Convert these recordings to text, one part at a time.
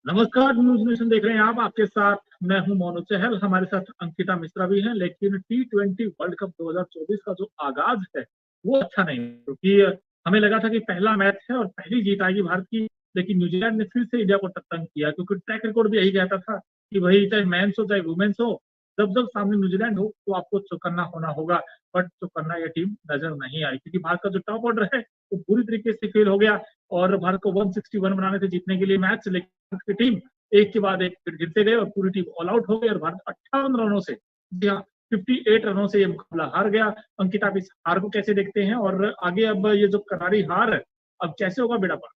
नमस्कार, news nation देख रहे हैं आप। आपके साथ मैं हूं मोनू चहल, हमारे साथ अंकिता मिश्रा भी हैं। लेकिन T20 वर्ल्ड कप 2024 का जो आगाज है वो अच्छा नहीं है, क्योंकि हमें लगा था कि पहला मैच है और पहली जीत आएगी भारत की। लेकिन न्यूजीलैंड ने फिर से इंडिया को तंग किया, क्योंकि ट्रैक रिकॉर्ड भी यही कहता था कि वही चाहे मेंस हो चाहे वुमेन्स हो, जब जब सामने न्यूजीलैंड हो तो आपको चौकन्ना होना होगा। बट चौकन्ना ये टीम नजर नहीं आई, क्योंकि भारत का जो टॉप ऑर्डर है वो पूरी तरीके से फेल हो गया। और भारत को 161 बनाने थे जीतने के लिए मैच, लेकिन की टीम एक के बाद एक गिरते गए और पूरी टीम ऑल आउट हो गई और भारत 58 रनों से, जी हाँ, 58 रनों से ये मुकाबला हार गया। अंकिता, आप इस हार को कैसे देखते हैं और आगे अब ये जो करारी हार है, अब कैसे होगा बेड़ा पार?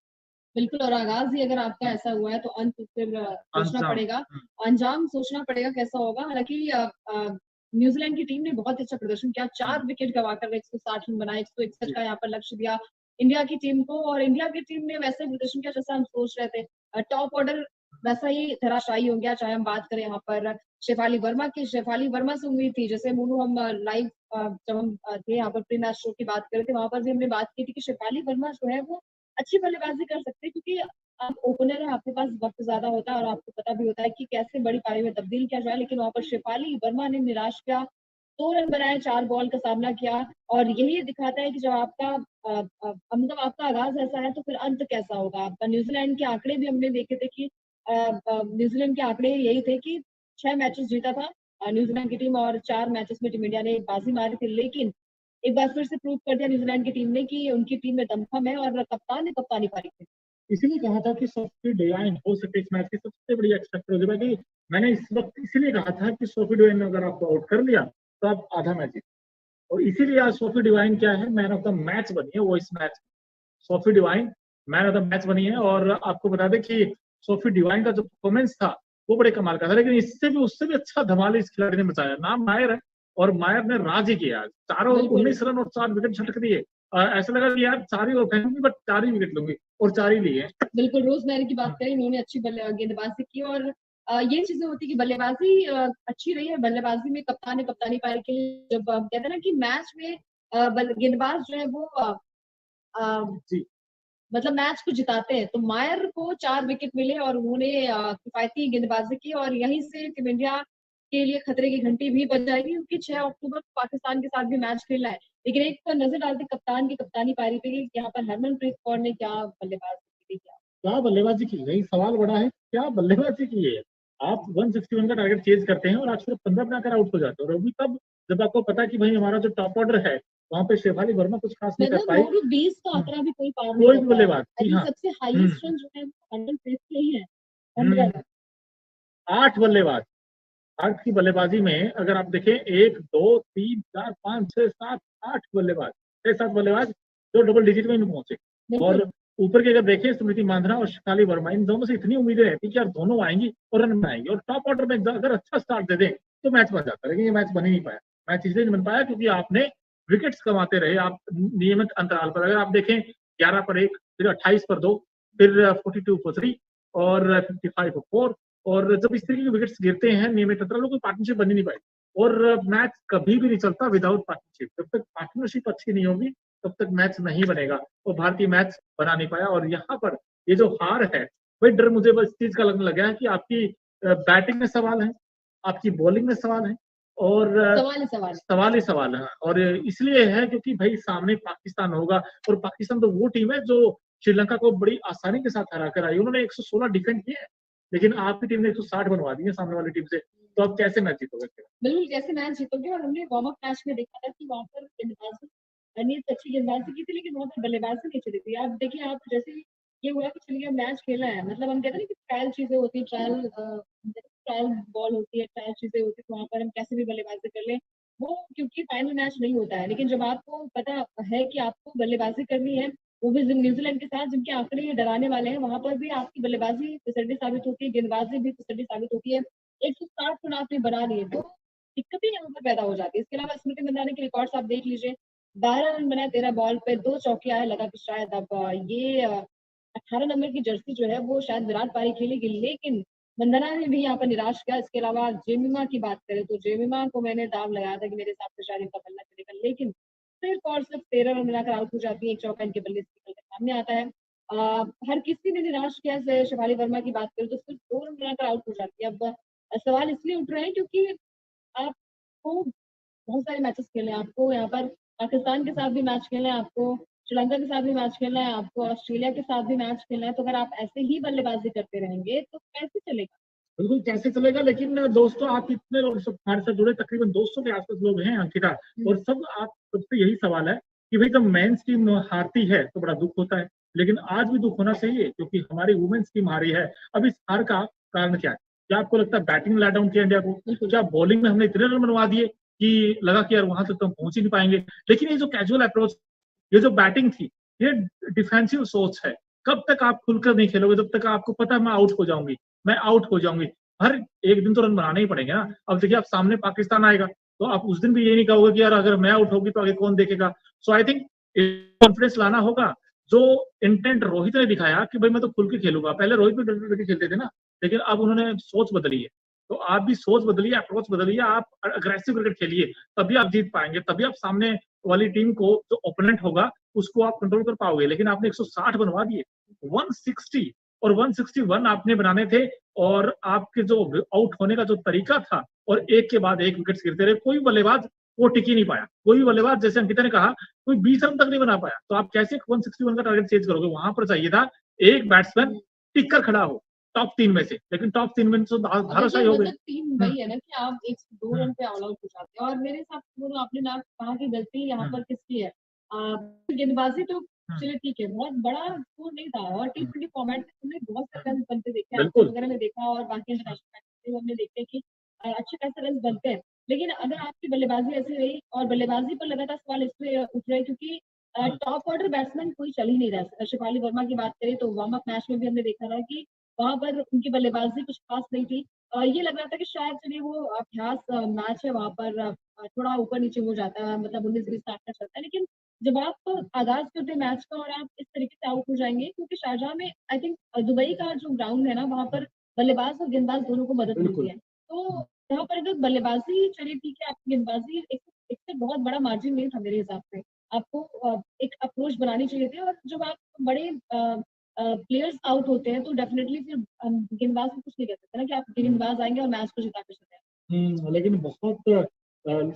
बिल्कुल। और आगाज ही अगर आपका ऐसा हुआ है तो अंत फिर सोचना अंजाम। पड़ेगा, अंजाम सोचना पड़ेगा कैसा होगा। हालांकि न्यूजीलैंड की टीम ने बहुत अच्छा प्रदर्शन किया, 4 विकेट गवाकर 160 रन बनाए, 161 का यहाँ पर लक्ष्य दिया इंडिया की टीम को। और इंडिया की टीम ने वैसे प्रदर्शन किया जैसा हम सोच रहे थे। टॉप ऑर्डर वैसा ही धराशायी हो गया, चाहे हम बात करें यहाँ पर शेफाली वर्मा की। शेफाली वर्मा से उम्मीद थी, जैसे मोनू हम लाइव जब हम थे यहाँ पर प्री मैच शो की बात कर रहे थे, वहां पर भी हमने बात की थी कि शेफाली वर्मा जो है वो अच्छी बल्लेबाजी कर सकते हैं, क्योंकि आप ओपनर है, आपके पास वक्त ज्यादा होता है और आपको पता भी होता है कि कैसे बड़ी पारी में तब्दील किया जाए। लेकिन वहां पर शेफाली वर्मा ने निराश किया, 2 रन बनाए, 4 बॉल का सामना किया। और यही दिखाता है कि जब आपका मतलब आपका आगाज ऐसा है तो फिर अंत कैसा होगा आपका। न्यूजीलैंड के आंकड़े भी हमने देखे थे कि न्यूजीलैंड के आंकड़े यही थे कि 6 मैचेस जीता था न्यूजीलैंड की टीम, और 4 मैचेस में टीम इंडिया ने बाजी मारी थी। लेकिन एक बार फिर से प्रूव कर दिया न्यूजीलैंड की टीम ने कि उनकी टीम में दमखम है, और कप्तान ने कप्तानी पारी की। इसीलिए कहा था कि सोफी डिवाइन हो सकती है इस मैच की सबसे बड़ी एक्सपेक्ट हो जाएगी। मैंने इस वक्त इसीलिए कहा था कि सोफी डिवाइन ने अगर आपको आउट कर लिया तो आप आधा मैच जीते। और इसीलिए आज सोफी डिवाइन क्या है, मैन ऑफ द मैच बनी है वो इस match. Sophie Devine man of the match बनी है। और आपको बता दें कि सोफी डिवाइन का जो परफॉर्मेंस था वो बड़े कमाल का था, लेकिन इससे भी उससे भी अच्छा धमाल इस खिलाड़ी ने मचाया। नाम मायर है और मायर ने राज ही किया। चारों बिल्कुल 19 रन और 4 विकेट झटक दिए। ऐसा लगा कि यार 4 ही ओवर फेंकूंगी बट 4 ही विकेट लूंगी, और 4 ही लिए। बिल्कुल। रोजमेरी की बात करें, इन्होंने अच्छी गेंदबाजी की। और ये चीजें होती कि बल्लेबाजी अच्छी रही है, बल्लेबाजी में कप्तान ने कप्तानी पारी के लिए। जब कहते हैं ना कि मैच में गेंदबाज जो है वो जी। मतलब मैच को जिताते हैं, तो मायर को 4 विकेट मिले और उन्होंने किफायती गेंदबाजी की। और यहीं से टीम इंडिया के लिए खतरे की घंटी भी बज जाएगी, क्योंकि 6 अक्टूबर को पाकिस्तान के साथ भी मैच खेलना है। लेकिन एक पर नजर डालते कप्तान की कप्तानी पारी पे, यहाँ पर हरमनप्रीत कौर ने क्या बल्लेबाजी की थी। क्या बल्लेबाजी की है, सवाल बड़ा है, क्या बल्लेबाजी की है। आप 161 का टारगेट चेज करते हैं और आप सिर्फ 15 बनाकर आउट हो जाते हो। और अभी तब जब आपको पता कि भाई हमारा जो टॉप ऑर्डर है वहां पे शेफाली वर्मा कुछ खास नहीं कर मतलब पाई। मोरू 20 का आंकड़ा भी कोई पार नहीं कोई कर भी पाया। बल्लेबाज, जी अभी हाँ। सबसे हम्म। हाईएस्ट रन जो है वो हरमनप्रीत के ही है, हम्म। 100। 8 बल्लेबाज। भारत की बल्लेबाजी में अगर आप देखें, 1 2 3 4 5 6 7 8 बल्लेबाज, 6 7 बल्लेबाज जो डबल डिजिट में नहीं पहुंचे। बिल्कुल। और ऊपर के अगर देखें, स्मृति मांधना और शिफाली वर्मा, इन दोनों से इतनी उम्मीदें रहती कि यार दोनों आएंगी और रन बनाएंगे और टॉप ऑर्डर में अगर अच्छा स्टार्ट दे दें तो मैच बन जाता है। लेकिन ये मैच बन ही नहीं पाया। मैच इसलिए नहीं बन पाया क्योंकि आपने विकेट्स कमाते रहे आप नियमित अंतराल पर। अगर आप देखें, 11 पर 1, फिर 28 पर 2, फिर 42 पर 3 और 55 पर 4। और जब इस तरीके के विकेट्स गिरते हैं नियमित अंतराल, कोई पार्टनरशिप बन ही नहीं पाई। और मैच कभी भी नहीं चलता विदाउट पार्टनरशिप। जब तक पार्टनरशिप अच्छी नहीं होगी तब तक मैच नहीं बनेगा। और भारतीय मैच बना नहीं पाया। और यहाँ पर ये जो हार है, वही डर मुझे बस इस चीज का लगने लगा है कि आपकी बैटिंग में सवाल है, आपकी बॉलिंग में सवाल है, और सवाल ही सवाल है। सवाल ही सवाल है। और इसलिए है क्योंकि भाई सामने पाकिस्तान होगा, और पाकिस्तान तो वो टीम है जो श्रीलंका को बड़ी आसानी के साथ हरा कर आई। उन्होंने 116 डिफेंड किए, लेकिन आपकी टीम ने 160 बनवा दिए सामने वाली टीम से। तो अब कैसे मैच जीतोगे? बिल्कुल, कैसे मैच जीतोगे। और हमने वार्म अप मैच में देखा था कि वहां पर गेंदबाजी अनित अच्छी गेंदबाजी की थी, लेकिन वहां पर बल्लेबाजी नहीं चली थी। आप देखिए, आप जैसे ही ये हुआ कि चलिए मैच खेला है, मतलब हम कहते हैं ना कि ट्रायल चीजें होती है, ट्रायल बॉल होती है, ट्रायल चीजें होती है, तो वहां पर हम कैसे भी बल्लेबाजी कर लें, वो क्योंकि फाइनल मैच नहीं होता है। लेकिन जब आपको पता है कि आपको बल्लेबाजी करनी है, वो भी न्यूजीलैंड के साथ जिनके आंकड़े ये डराने वाले हैं, वहां पर भी आपकी बल्लेबाजी तसल्ली साबित होती है, गेंदबाजी भी तसल्ली साबित होती है। 160 रन आपने बना लिए तो दिक्कतें यहाँ पर पैदा हो जाती है। इसके अलावा स्मृति मंदाना के रिकॉर्ड्स आप देख लीजिए, 12 रन बनाए 13 बॉल पे, 2 चौके आए। लगा कि शायद अब ये 18 नंबर की जर्सी जो है वो शायद विराट पारी खेलेगी, लेकिन मंदाना ने भी यहाँ पर निराश किया। इसके अलावा जेमिमा की बात करें तो जेमिमा को मैंने दाव लगाया था कि मेरे हिसाब से शायद इनका बल्ला चलेगा, लेकिन सिर्फ और सिर्फ 13 रन बनाकर आउट हो जाती है। 1 चौका इनके बल्ले से निकल कर सामने आता है। हर किसी ने निराश किया। जैसे शिफाली वर्मा की बात करें तो सिर्फ 2 रन बनाकर आउट हो जाती है। अब सवाल इसलिए उठ रहे हैं क्योंकि आपको बहुत सारे मैचेस खेलने हैं, आपको यहाँ पर पाकिस्तान के साथ भी मैच खेलना है, आपको श्रीलंका के साथ भी मैच खेलना है, आपको ऑस्ट्रेलिया के साथ भी मैच खेलना है। तो अगर आप ऐसे ही बल्लेबाजी करते रहेंगे तो कैसे चलेगा? बिल्कुल कैसे चलेगा, लेकिन दोस्तों आप इतने लोग सब हमारे साथ जुड़े, तकरीबन 200 के आसपास लोग हैं अंकिता, और सब आप सबसे यही सवाल है कि भाई जब मेंस टीम हारती है तो बड़ा दुख होता है, लेकिन आज भी दुख होना चाहिए क्योंकि हमारी वुमेन्स टीम हारी है। अब इस हार का कारण क्या है? क्या आपको लगता है बैटिंग में लेट डाउन किया इंडिया को? क्या बॉलिंग में हमने इतने रन बनवा दिए कि लगा कि यार वहां तक तो हम पहुंच ही नहीं पाएंगे? लेकिन ये जो कैजुअल अप्रोच, ये जो बैटिंग थी, ये डिफेंसिव सोच है। कब तक आप खुलकर नहीं खेलोगे? जब तक आपको पता है मैं आउट हो जाऊंगी, मैं आउट हो जाऊंगी, हर एक दिन तो रन बनाने ही पड़ेंगे ना। अब देखिए, आप सामने पाकिस्तान आएगा तो आप उस दिन भी ये नहीं कहोगे कि यार अगर मैं आउट होगी तो आगे कौन देखेगा। सो आई थिंक कॉन्फिडेंस लाना होगा। जो इंटेंट रोहित ने दिखाया कि भाई मैं तो खुल के खेलूंगा, पहले रोहित भी डर डर के खेलते थे ना, लेकिन अब उन्होंने सोच बदली है। तो आप भी सोच बदलिए, अप्रोच बदलिए, आप अग्रेसिव क्रिकेट खेलिए, तभी आप जीत पाएंगे, तभी आप सामने वाली टीम को, जो ओपोनेंट होगा, उसको आप कंट्रोल कर पाओगे। लेकिन आपने 160 बनवा दिए, 160 और 161 आपने बनाने थे, और आपके जो आउट होने का जो तरीका था, और एक के बाद एक विकेट गिरते रहे, कोई बल्लेबाज वो टिक ही नहीं पाया। कोई बल्लेबाज, जैसे अंकिता ने कहा, कोई 20 रन तक नहीं बना पाया। तो आप कैसे 161 का टारगेट चेंज करोगे? वहां पर चाहिए था एक बैट्समैन टिक कर खड़ा हो टॉप 3 में से, लेकिन टॉप 3 में तो धाराशाही हो गई। मतलब टीम वही है ना कि आप 102 रन पे ऑल आउट हो जाते हैं। और मेरे हिसाब से बोलो, आपने ना कहा कि गलती यहाँ पर किसकी है। गेंदबाजी तो चलिए ठीक है, बहुत बड़ा स्कोर नहीं था, और टी20 फॉर्मेट में हमने बहुत सारे रन बनते देखे, आईपीएल बिल्कुल वगैरह में देखा और बाकी इंटरनेशनल मैच में हमने देखे कि अच्छे खासे रन बनते हैं। लेकिन अगर आपकी बल्लेबाजी ऐसी रही, और बल्लेबाजी पर लगातार सवाल इसलिए उठ रहे हैं क्योंकि टॉप ऑर्डर बैट्समैन कोई चल ही नहीं रहा। शिफाली वर्मा की बात करें तो वार्म अप मैच में भी हमने देखा था कि वहां पर उनकी बल्लेबाजी कुछ खास नहीं थी। ये लग रहा था कि शायद चलिए वो अभ्यास मैच है, वहां पर थोड़ा ऊपर नीचे हो जाता है, मतलब 19-20 का चलता है। लेकिन जब आप आगाज करते हैं मैच का और आप इस तरीके से आउट हो जाएंगे, क्योंकि शारजाह में आई थिंक दुबई का जो ग्राउंड है ना, वहां पर बल्लेबाज और गेंदबाज दोनों को मदद मिलती है। तो यहाँ पर अगर बल्लेबाजी चलिए ठीक है, आपकी गेंदबाजी एक बहुत बड़ा मार्जिन नहीं था मेरे हिसाब से। आपको एक अप्रोच बनानी चाहिए थी, और जब आप बड़े प्लेयर्स आउट होते हैं तो डेफिनेटली फिर गेंदबाज को कुछ नहीं कह सकते ना कि आप गेंदबाज आएंगे और मैच को जिता कर चले जाएंगे। लेकिन बहुत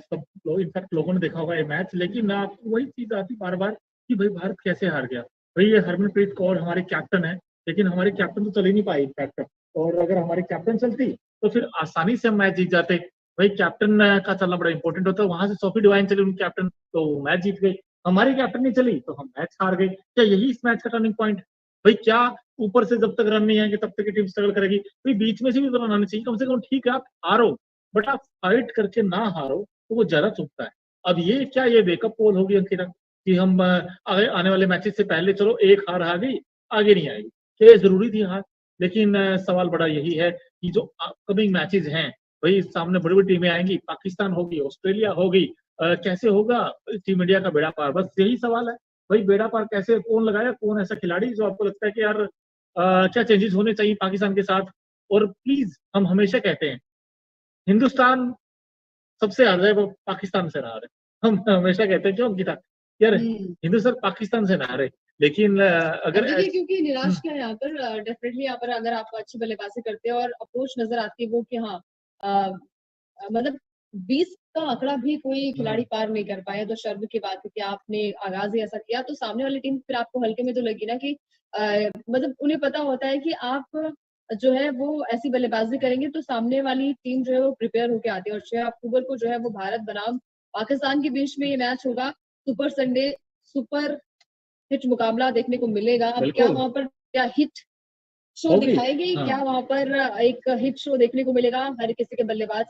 सब लोग, इनफैक्ट लोगों ने देखा होगा ये मैच, लेकिन आपको वही चीज आती बार बार कि भाई भारत कैसे हार गया। भाई ये हरमनप्रीत कौर हमारे कैप्टन है, लेकिन हमारे कैप्टन तो चल ही नहीं पाई इनफैक्ट। और अगर हमारी कैप्टन चलती तो फिर आसानी से हम मैच जीत जाते। भाई कैप्टन का चलना बड़ा इंपॉर्टेंट होता है। वहां से सोफी डिवाइन चली उनकी कैप्टन, तो मैच जीत गई। हमारी कैप्टन नहीं चली तो हम मैच हार गए। क्या यही इस मैच का टर्निंग पॉइंट? भाई क्या ऊपर से जब तक रन नहीं आएंगे तब तक की टीम स्ट्रगल करेगी? भाई बीच में से भी तो रन आने चाहिए कम से कम। ठीक है आप हारो, बट आप फाइट करके ना हारो तो वो ज्यादा चुभता है। अब ये क्या, ये वेकअप कॉल होगी अंकिता कि हम आगे आने वाले मैचेस से पहले चलो एक हार आ गई, आगे नहीं आएगी? क्या ये जरूरी थी हार? लेकिन सवाल बड़ा यही है कि जो अपकमिंग मैचेस हैं, भाई सामने बड़ी बड़ी टीमें आएंगी, पाकिस्तान होगी, ऑस्ट्रेलिया होगी, कैसे होगा टीम इंडिया का बेड़ा पार? बस यही सवाल है। भाई बेड़ा पार कैसे, कौन लगाया? कौन ऐसा खिलाड़ी जो आपको लगता है कि यार क्या चेंजेस होने चाहिए पाकिस्तान के साथ? और प्लीज, हम हमेशा कहते हैं हिंदुस्तान सबसे हार है वो पाकिस्तान से ना हारे। हम हमेशा कहते हैं क्यों गीता यार, हिंदुस्तान पाकिस्तान से ना हारे। लेकिन अगर देखिए, क्योंकि निराश क्या है यहाँ पर, डेफिनेटली यहाँ पर अगर आप अच्छी बल्लेबाजी करते हैं और अप्रोच नजर आती है वो कि हाँ, मतलब 20 का आंकड़ा भी कोई खिलाड़ी पार नहीं कर पाया, तो शर्म की बात है कि आपने आगाज ही ऐसा किया। तो सामने वाली टीम फिर आपको हल्के में तो लगी ना कि मतलब उन्हें पता होता है कि आप जो है वो ऐसी बल्लेबाजी करेंगे तो सामने वाली टीम जो है वो प्रिपेयर होके आती है। और 6 अक्टूबर को जो है वो भारत बनाम पाकिस्तान के बीच में ये मैच होगा। सुपर संडे, सुपर हिट मुकाबला देखने को मिलेगा। अब क्या वहां पर क्या हिट शो दिखाएगी, क्या वहां पर एक हिट शो देखने को मिलेगा? हर किसी के बल्लेबाज